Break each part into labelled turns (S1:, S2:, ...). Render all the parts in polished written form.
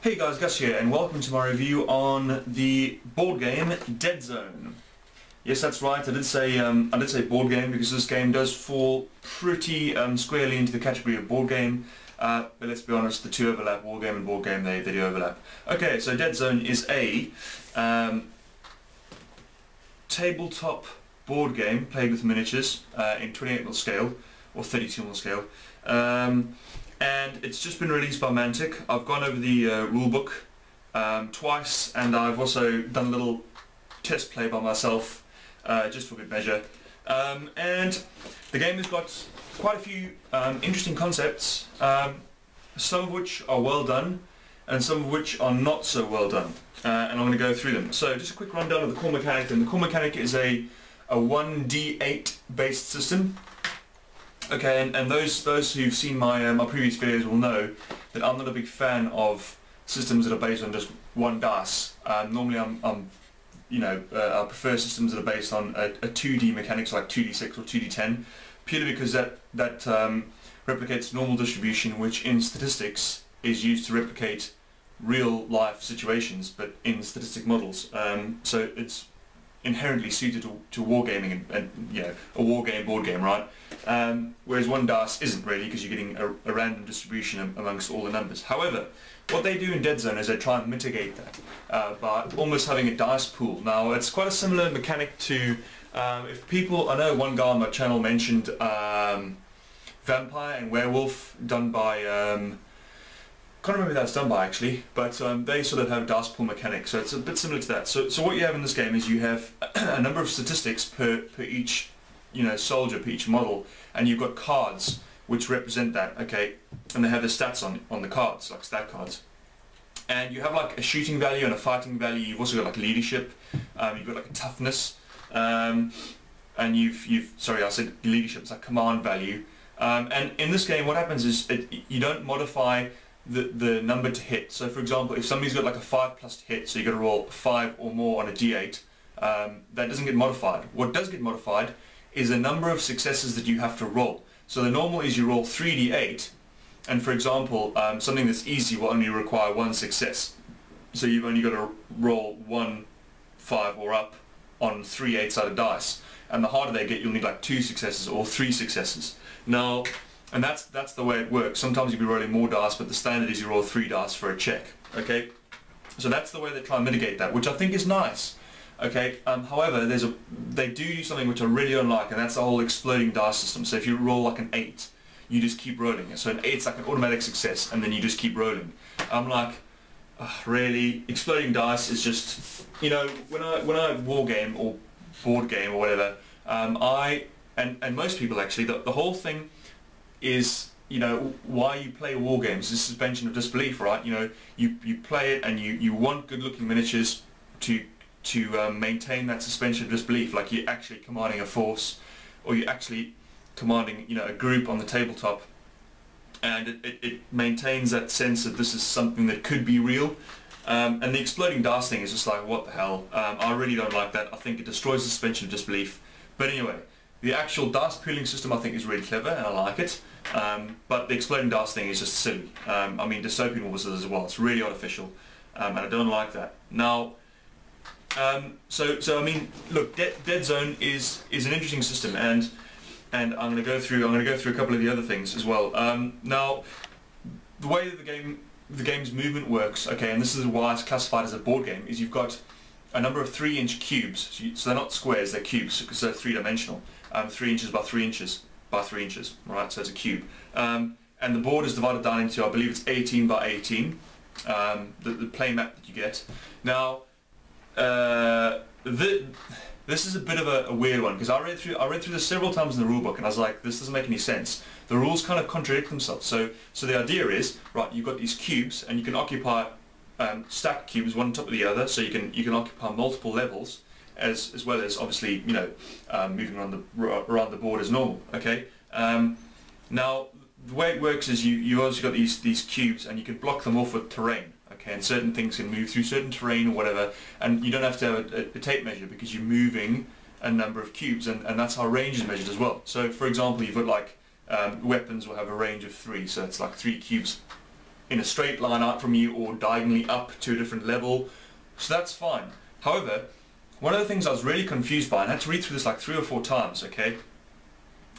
S1: Hey guys, Gus here, and welcome to my review on the board game Deadzone. Yes, that's right. I did say board game because this game does fall pretty squarely into the category of board game. But let's be honest, the two overlap. Wargame and board game, they do overlap. Okay, so Deadzone is a tabletop board game played with miniatures in 28mm scale or 32mm scale. And it's just been released by Mantic. I've gone over the rulebook twice, and I've also done a little test play by myself, just for good measure. And the game has got quite a few interesting concepts, some of which are well done, and some of which are not so well done. And I'm going to go through them. So just a quick rundown of the core mechanic. And the core mechanic is a 1d8 based system. Okay, and those who've seen my previous videos will know that I'm not a big fan of systems that are based on just one dice. Normally I prefer systems that are based on a 2D mechanics like 2d6 or 2d10, purely because that replicates normal distribution, which in statistics is used to replicate real life situations, but in statistic models. So it's inherently suited to wargaming and a wargame board game, right? Whereas one dice isn't really, because you're getting a random distribution amongst all the numbers. However, what they do in Deadzone is they try and mitigate that by almost having a dice pool. Now, it's quite a similar mechanic to, if people, I know one guy on my channel mentioned Vampire and Werewolf, done by can't remember who that's done by actually, but they sort of have dice pool mechanics, so it's a bit similar to that. So what you have in this game is you have a number of statistics per each soldier, per each model, and you've got cards which represent that, okay, and they have the stats on the cards, like stat cards. And you have like a shooting value and a fighting value. You've also got like leadership, you've got like a toughness, and sorry, I said leadership, it's like command value. And in this game what happens is you don't modify the number to hit. So for example, if somebody's got like a 5+ to hit, so you've got to roll 5 or more on a d8, that doesn't get modified. What does get modified is the number of successes that you have to roll. So the normal is you roll 3d8, and for example, something that's easy will only require 1 success. So you've only got to roll 1 5 or up on 3 8-sided dice. And the harder they get, you'll need like 2 successes or 3 successes. Now, and that's the way it works. Sometimes you'll be rolling more dice, but the standard is you roll 3 dice for a check. Okay, so that's the way they try and mitigate that, which I think is nice. Okay, however, they do something which I really don't like, and that's the whole exploding dice system. So if you roll like an 8, you just keep rolling. So an 8's like an automatic success, and then you just keep rolling. I'm like, really? Exploding dice is just, when I wargame or board game or whatever, and most people actually, the whole thing is, why you play war games is suspension of disbelief, right? You play it and you want good looking miniatures to maintain that suspension of disbelief, like you're actually commanding a force, or you're actually commanding a group on the tabletop, and it maintains that sense that this is something that could be real. And the exploding dice thing is just like, what the hell? I really don't like that. I think it destroys the suspension of disbelief. But anyway, the actual dice pooling system I think is really clever, and I like it. But the exploding dice thing is just silly. I mean, dystopian was as well. It's really artificial, and I don't like that. Now, so I mean, look, Deadzone is an interesting system, and I'm going to go through a couple of the other things as well. Now, the way that the game's movement works, okay, and this is why it's classified as a board game, is you've got a number of 3-inch cubes. So they're not squares, they're cubes, because they're 3-dimensional. 3 inches by 3 inches by 3 inches, right? So it's a cube. And the board is divided down into, I believe it's 18 by 18, the play map that you get. Now, this is a bit of a weird one, because I read through this several times in the rulebook, and I was like, this doesn't make any sense. The rules kind of contradict themselves. So the idea is, right, you've got these cubes, and you can occupy stacked cubes one on top of the other, so you can occupy multiple levels, as well as obviously moving around the board as normal. Okay. Now the way it works is you also got these cubes, and you can block them off with terrain. Okay, and certain things can move through certain terrain or whatever, and you don't have to have a tape measure, because you're moving a number of cubes, and that's how range is measured as well. So for example, you've got like weapons will have a range of 3, so it's like 3 cubes in a straight line out from you or diagonally up to a different level. So that's fine. However, one of the things I was really confused by, and I had to read through this like 3 or 4 times, okay?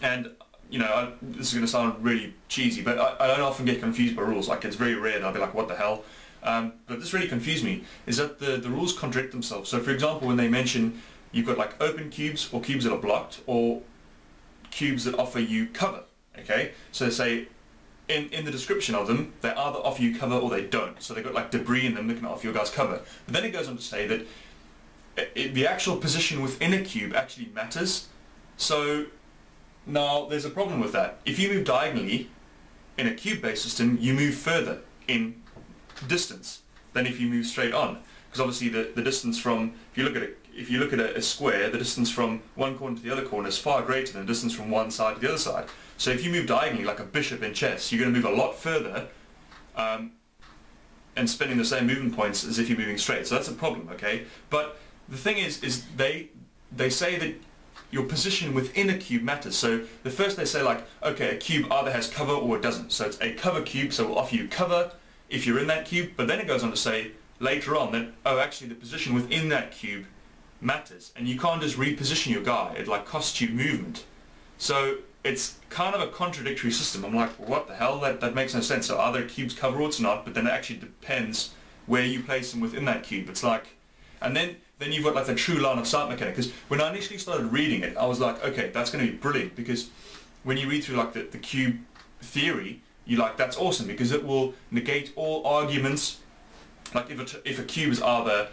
S1: And, you know, this is going to sound really cheesy, but I don't often get confused by rules. Like, it's very rare that I'll be like, what the hell? But this really confused me, is that the rules contradict themselves. So, for example, when they mention you've got like open cubes, or cubes that are blocked, or cubes that offer you cover, okay? So they say, in the description of them, they either offer you cover or they don't. So they've got like debris in them that can offer you guys cover. But then it goes on to say that the actual position within a cube actually matters. So now there's a problem with that. If you move diagonally in a cube-based system, you move further in distance than if you move straight on. Because obviously the distance from, if you look at a square, the distance from one corner to the other corner is far greater than the distance from one side to the other side. So if you move diagonally like a bishop in chess, you're going to move a lot further and spending the same movement points as if you're moving straight. So that's a problem, okay? But the thing is they say that your position within a cube matters. So the first they say like, okay, a cube either has cover or it doesn't. So it's a cover cube, so it will offer you cover if you're in that cube. But then it goes on to say later on that, oh, actually the position within that cube matters, and you can't just reposition your guy. It like costs you movement. So it's kind of a contradictory system. I'm like, what the hell? That makes no sense. So either cubes cover or it's not, but then it actually depends where you place them within that cube. It's like, and then you've got like the true line of sight mechanic. Because when I initially started reading it, I was like, okay, that's going to be brilliant, because when you read through like the cube theory, you're like, that's awesome, because it will negate all arguments. Like if a cube is either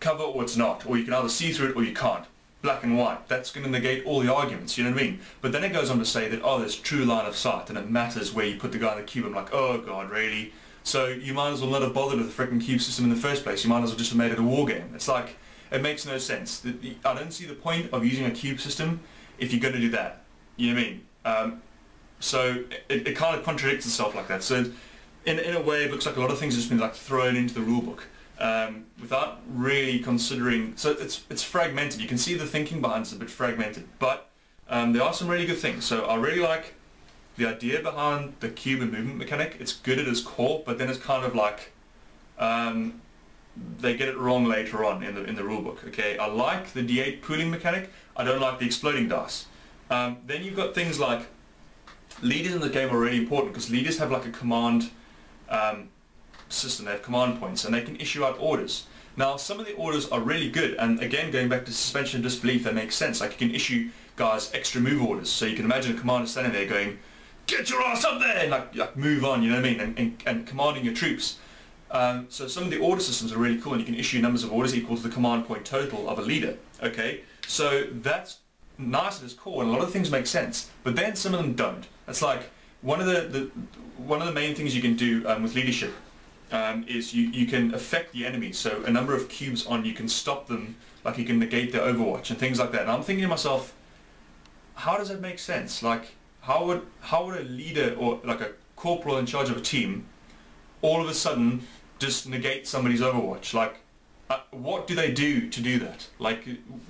S1: cover or it's not, or you can either see through it or you can't, black and white, that's going to negate all the arguments, you know what I mean? But then it goes on to say that, oh, there's true line of sight and it matters where you put the guy in the cube. I'm like, oh god, really? So you might as well not have bothered with the freaking cube system in the first place. You might as well just have made it a war game. It's like, it makes no sense. I don't see the point of using a cube system if you're going to do that, you know what I mean? So it kind of contradicts itself like that. So in a way it looks like a lot of things have just been like thrown into the rule book. Without really considering, so it's fragmented. You can see the thinking behind it's a bit fragmented, but there are some really good things. So I really like the idea behind the cube and movement mechanic. It's good at its core, but then it's kind of like they get it wrong later on in the rule book. Okay, I like the D8 pooling mechanic. I don't like the exploding dice. Then you've got things like leaders in the game are really important, because leaders have like a command system. They have command points and they can issue out orders. Now some of the orders are really good, and again going back to suspension of disbelief, they make sense. Like you can issue guys extra move orders, so you can imagine a commander standing there going, get your ass up there, and like move on, you know what I mean, and commanding your troops. So some of the order systems are really cool, and you can issue numbers of orders equal to the command point total of a leader. Okay, so that's nice at its core, and a lot of things make sense, but then some of them don't. That's like one of the main things you can do with leadership is you can affect the enemy. So a number of cubes on, you can stop them, like you can negate their overwatch and things like that. And I'm thinking to myself, how does that make sense? Like how would a leader or like a corporal in charge of a team all of a sudden just negate somebody's overwatch? Like what do they do to do that? Like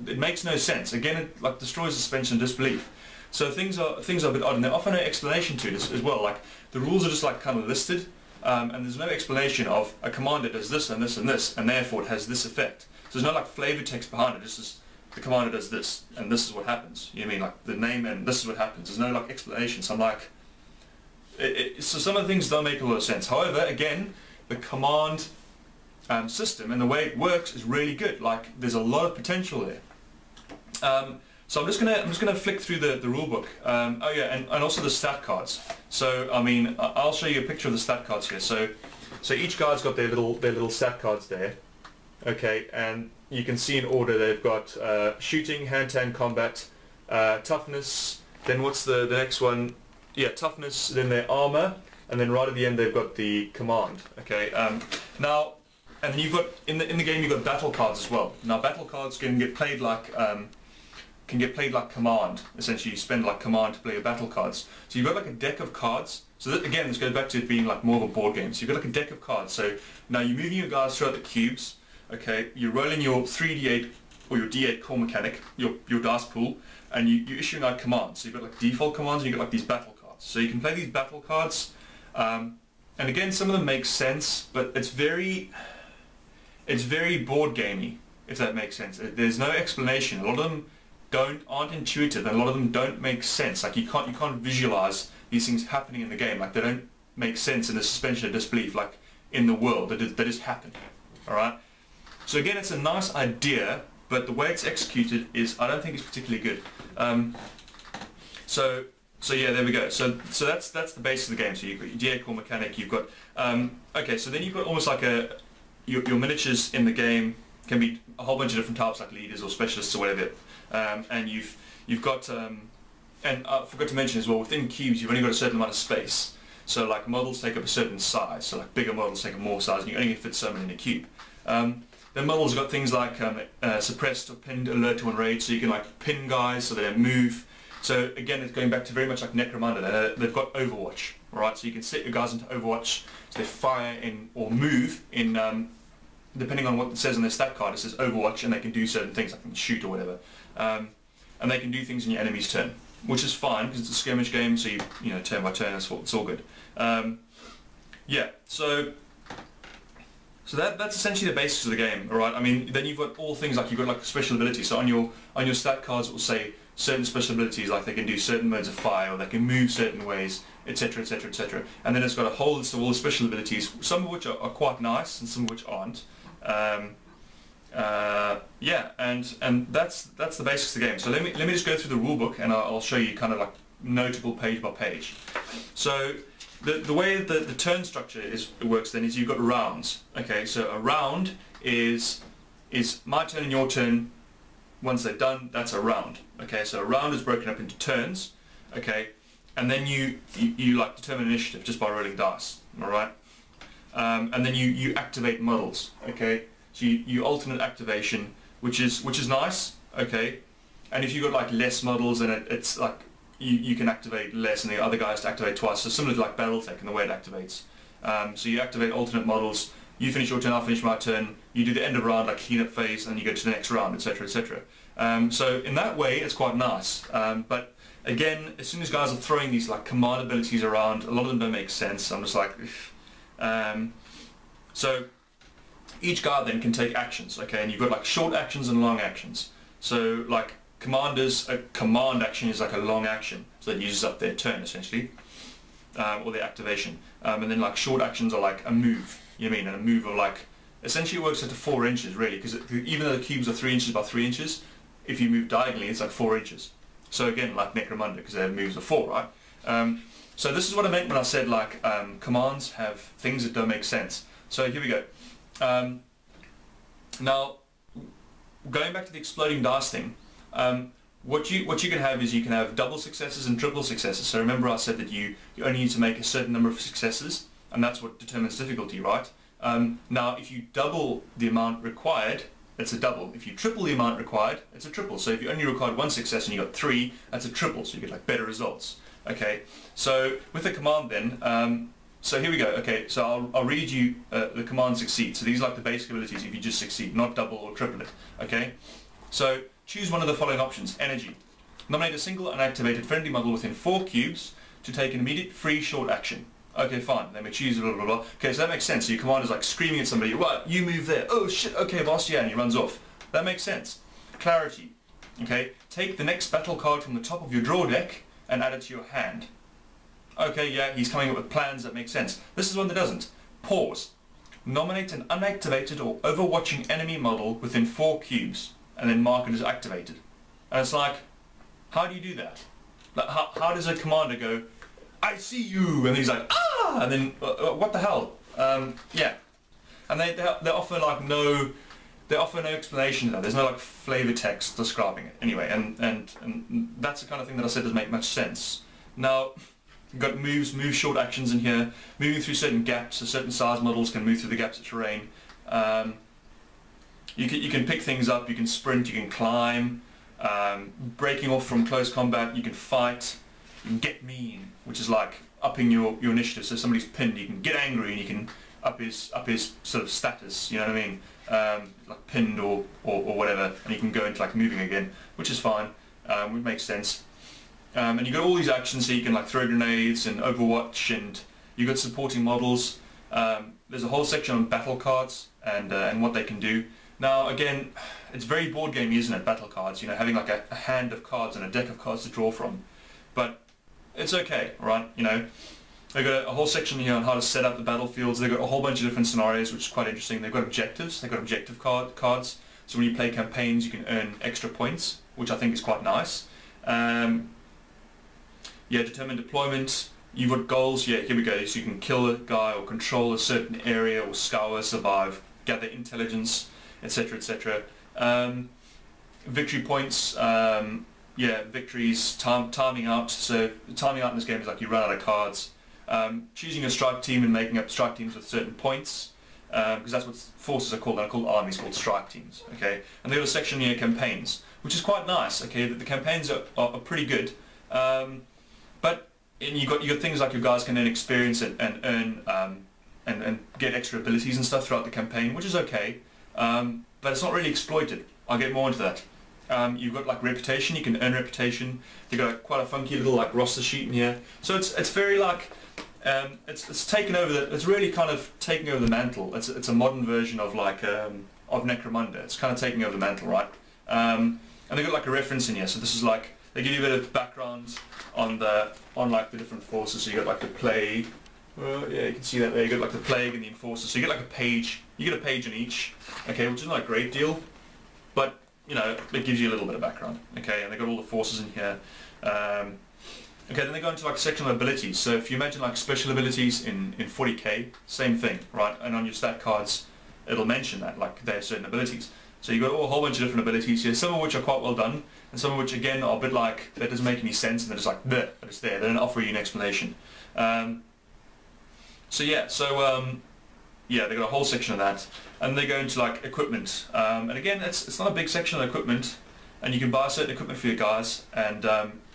S1: it makes no sense. Again, it like destroys suspension of disbelief. So things are a bit odd, and there's often no explanation to it as well. Like the rules are just like kind of listed, and there's no explanation of a commander does this and this and this, and therefore it has this effect. So there's no like flavor text behind it. It's just the commander does this and this is what happens. You know what I mean? Like the name and this is what happens. There's no like explanation. So I'm like, so some of the things don't make a lot of sense. However, again, the command system and the way it works is really good. Like there's a lot of potential there. So I'm just gonna flick through the rule book. Oh yeah, and also the stat cards. So I mean, I'll show you a picture of the stat cards here. So each guy's got their little stat cards there. Okay, and you can see in order they've got shooting, hand-to-hand combat, toughness. Then what's the next one? Yeah, toughness. Then their armor, and then right at the end they've got the command. Okay. Now, and then you've got in the game you've got battle cards as well. Now battle cards can get played like command. Essentially you spend like command to play your battle cards. So you've got like a deck of cards. So that, again, this goes back to it being like more of a board game. So you've got like a deck of cards. So now you're moving your guys throughout the cubes. Okay, you're rolling your 3d8 or your d8 core mechanic, your dice pool, and you're issuing out commands. So you've got like default commands and you've got like these battle cards. So you can play these battle cards and again, some of them make sense, but it's very board gamey, if that makes sense. There's no explanation. A lot of them aren't intuitive, and a lot of them don't make sense. Like you can't visualize these things happening in the game. Like they don't make sense in a suspension of disbelief, like in the world that is happening. All right. So again, it's a nice idea, but the way it's executed is, I don't think it's particularly good. So yeah, there we go. So that's the basis of the game. So you've got your DA core mechanic. You've got okay. So then you've got almost like your miniatures in the game can be a whole bunch of different types, like leaders or specialists or whatever. And you've got and I forgot to mention as well, within cubes you've only got a certain amount of space. So like models take up a certain size. So like bigger models take up more size, and you only fit so many in a cube. Then models have got things like suppressed or pinned, alert to enrage, so you can like pin guys so they don't move. So again, it's going back to very much like Necromunda. They've got Overwatch, right? So you can set your guys into Overwatch, so they fire in or move in, depending on what it says on their stat card. It says Overwatch, and they can do certain things, like they can shoot or whatever. And they can do things in your enemy's turn, which is fine because it's a skirmish game. So you know, turn by turn, it's all good. Yeah. So that's essentially the basics of the game, all right? I mean, then you've got all things like you've got like special abilities. So on your stat cards, it will say certain special abilities, like they can do certain modes of fire, or they can move certain ways, etc, etc, etc. And then it's got a whole list of all the special abilities, some of which are quite nice and some of which aren't. Yeah, and that's the basics of the game. So let me just go through the rule book, and I'll show you kind of like notable page by page. So the way the turn structure works then is you've got rounds. Okay, so a round is my turn and your turn. Once they're done, that's a round. Okay, so a round is broken up into turns. Okay, and then you like determine initiative just by rolling dice. All right, and then you activate models. Okay, so you alternate activation, which is nice. Okay, and if you've got like less models, then it's like you can activate less, and the other guy has to activate twice. So similar to like BattleTech in the way it activates. So you activate alternate models. You finish your turn, I'll finish my turn. You do the end of round, like cleanup phase, and then you go to the next round, etc., etc. So in that way, it's quite nice. But again, as soon as guys are throwing these like command abilities around, a lot of them don't make sense. I'm just like, so each guard then can take actions, okay? And you've got like short actions and long actions. So like commanders, a command action is like a long action, so it uses up their turn essentially, or their activation. And then like short actions are like a move. You mean, and a move of like, essentially works out to 4 inches really, because even though the cubes are 3 inches by 3 inches, if you move diagonally it's like 4 inches. So again, like Necromunda, because their moves are 4, right? So this is what I meant when I said like commands have things that don't make sense. So here we go. Now, going back to the exploding dice thing, what you can have is you can have double successes and triple successes. So remember I said that you only need to make a certain number of successes, and that's what determines difficulty, right? Now, if you double the amount required, it's a double. If you triple the amount required, it's a triple. So if you only required 1 success and you got 3, that's a triple. So you get like better results. Okay. So with the command then, so here we go. Okay. So I'll read you the command succeed. So these are like the basic abilities if you just succeed, not double or triple it. Okay. So choose one of the following options. Energy. Nominate a single unactivated friendly model within 4 cubes to take an immediate free short action. Okay, fine. Then we choose blah blah blah. Okay, so that makes sense. So your commander's like screaming at somebody, right, you move there. Oh shit, okay boss, yeah, and he runs off. That makes sense. Clarity. Okay, take the next battle card from the top of your draw deck and add it to your hand. Okay, yeah, he's coming up with plans that make sense. This is one that doesn't. Pause. Nominate an unactivated or overwatching enemy model within 4 cubes and then mark it as activated. And it's like, how do you do that? Like, how does a commander go, I see you, and he's like, ah, and then what the hell? Yeah, and they offer like no explanation to that. There's no like flavor text describing it anyway, and that's the kind of thing that I said doesn't make much sense. Now, you've got move short actions in here, moving through certain gaps. So certain size models can move through the gaps of terrain. You can pick things up. You can sprint. You can climb. Breaking off from close combat. You can fight. You can get mean, which is like upping your initiative. So if somebody's pinned, you can get angry and you can up his sort of status. You know what I mean? Like pinned or whatever, and you can go into like moving again, which is fine. Which makes sense. And you got all these actions, so you can like throw grenades and Overwatch You've got supporting models. There's a whole section on battle cards and what they can do. Now again, it's very board gamey, isn't it, battle cards, you know, having like a hand of cards and a deck of cards to draw from. But it's okay, right? You know, they've got a whole section here on how to set up the battlefields. They've got a whole bunch of different scenarios, which is quite interesting. They've got objectives, they've got objective cards. So when you play campaigns, you can earn extra points, which I think is quite nice. Yeah, determined deployment. You've got goals. Yeah, here we go. So you can kill a guy or control a certain area or scour, survive, gather intelligence, etc., etc. Victory points. Yeah, victories. Timing out. So timing out in this game is like you run out of cards. Choosing a strike team and making up strike teams with certain points. Because that's what forces are called. They're called armies, called strike teams. Okay, and they've got a section here, campaigns, which is quite nice. Okay, the campaigns are pretty good. But you got things like your guys can earn experience and earn and get extra abilities and stuff throughout the campaign, which is okay. But it's not really exploited. I'll get more into that. You've got like reputation. You can earn reputation. You've got quite a funky little like roster sheet in here. So it's very like. It's taken over. It's really kind of taking over the mantle. It's a modern version of like of Necromunda. It's kind of taking over the mantle, right? And they've got like a reference in here. So this is like they give you a bit of background on like the different forces. So you got like the plague. Well, yeah, you can see that there. You got like the plague and the enforcer. So you get like a page. You get a page in each. Okay, which is not a great deal, but you know it gives you a little bit of background. Okay, and they got all the forces in here. Okay, then they go into like sectional abilities. So if you imagine like special abilities in 40k, same thing, right? And on your stat cards, it'll mention that, like they have certain abilities. So you've got a whole bunch of different abilities here, some of which are quite well done, and some of which again are a bit like, that doesn't make any sense, and they're just like, bleh, but it's there, they don't offer you an explanation. Yeah, they've got a whole section of that. And they go into like equipment. And again, it's not a big section on equipment. And you can buy certain equipment for your guys, and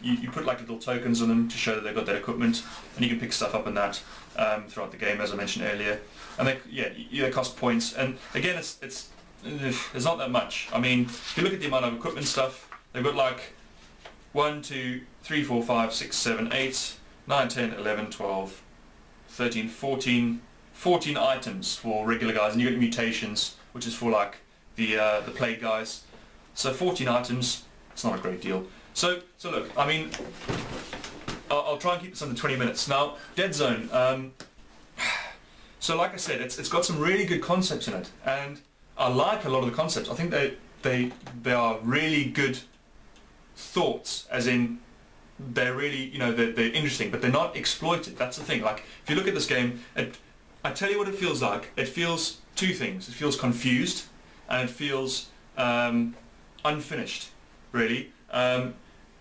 S1: you put like little tokens on them to show that they've got that equipment, and you can pick stuff up in that throughout the game, as I mentioned earlier. And they cost points, and again, it's not that much. I mean, if you look at the amount of equipment stuff, they've got like 1, 2, 3, 4, 5, 6, 7, 8, 9, 10, 11, 12, 13, 14 items for regular guys, and you got mutations, which is for like the plague guys. So 14 items, it's not a great deal. So look, I mean, I'll try and keep this under 20 minutes. Now, Deadzone, so like I said, it's got some really good concepts in it, and I like a lot of the concepts. I think they are really good thoughts, as in they're really, you know, they're interesting, but they're not exploited. That's the thing. Like, if you look at this game, I tell you what it feels like. It feels two things. It feels confused, and it feels unfinished, really.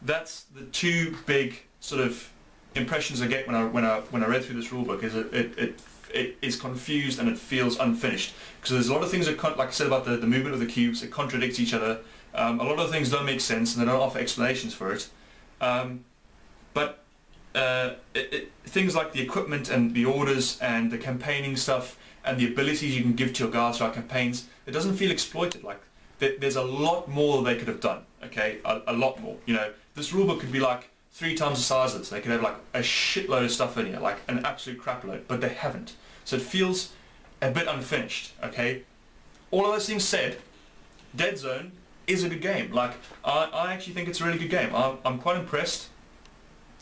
S1: That's the two big sort of impressions I get when I read through this rulebook. Is it is confused and it feels unfinished, because there's a lot of things that, like I said about the movement of the cubes, it contradicts each other. A lot of things don't make sense and they don't offer explanations for it. But things like the equipment and the orders and the campaigning stuff and the abilities you can give to your guards throughout campaigns, it doesn't feel exploited. Like there's a lot more they could have done. Okay, a lot more. You know, this rulebook could be like 3 times the size of this. They could have like a shitload of stuff in here, like an absolute crap load, but they haven't. So it feels a bit unfinished. Okay, all of those things said, Deadzone is a good game. Like I actually think it's a really good game. I'm quite impressed.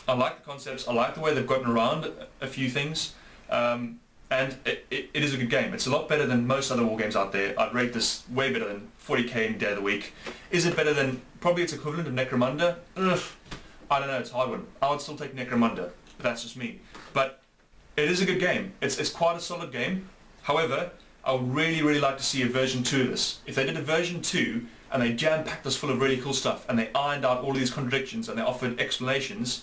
S1: I like the concepts. I like the way they've gotten around a few things. And it is a good game. It's a lot better than most other war games out there. I'd rate this way better than 40k in Day of the Week. Is it better than probably its equivalent of Necromunda? Ugh, I don't know, it's a hard one. I would still take Necromunda, but that's just me. But it is a good game. It's quite a solid game. However, I would really like to see a version 2 of this. If they did a version 2 and they jam-packed us full of really cool stuff and they ironed out all of these contradictions and they offered explanations,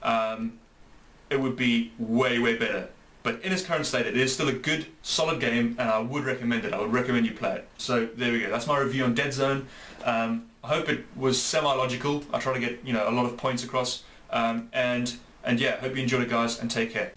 S1: it would be way better. But in its current state, it is still a good, solid game, and I would recommend it. I would recommend you play it. So there we go. That's my review on Deadzone. I hope it was semi-logical. I try to get, you know, a lot of points across. And yeah, hope you enjoyed it, guys, and take care.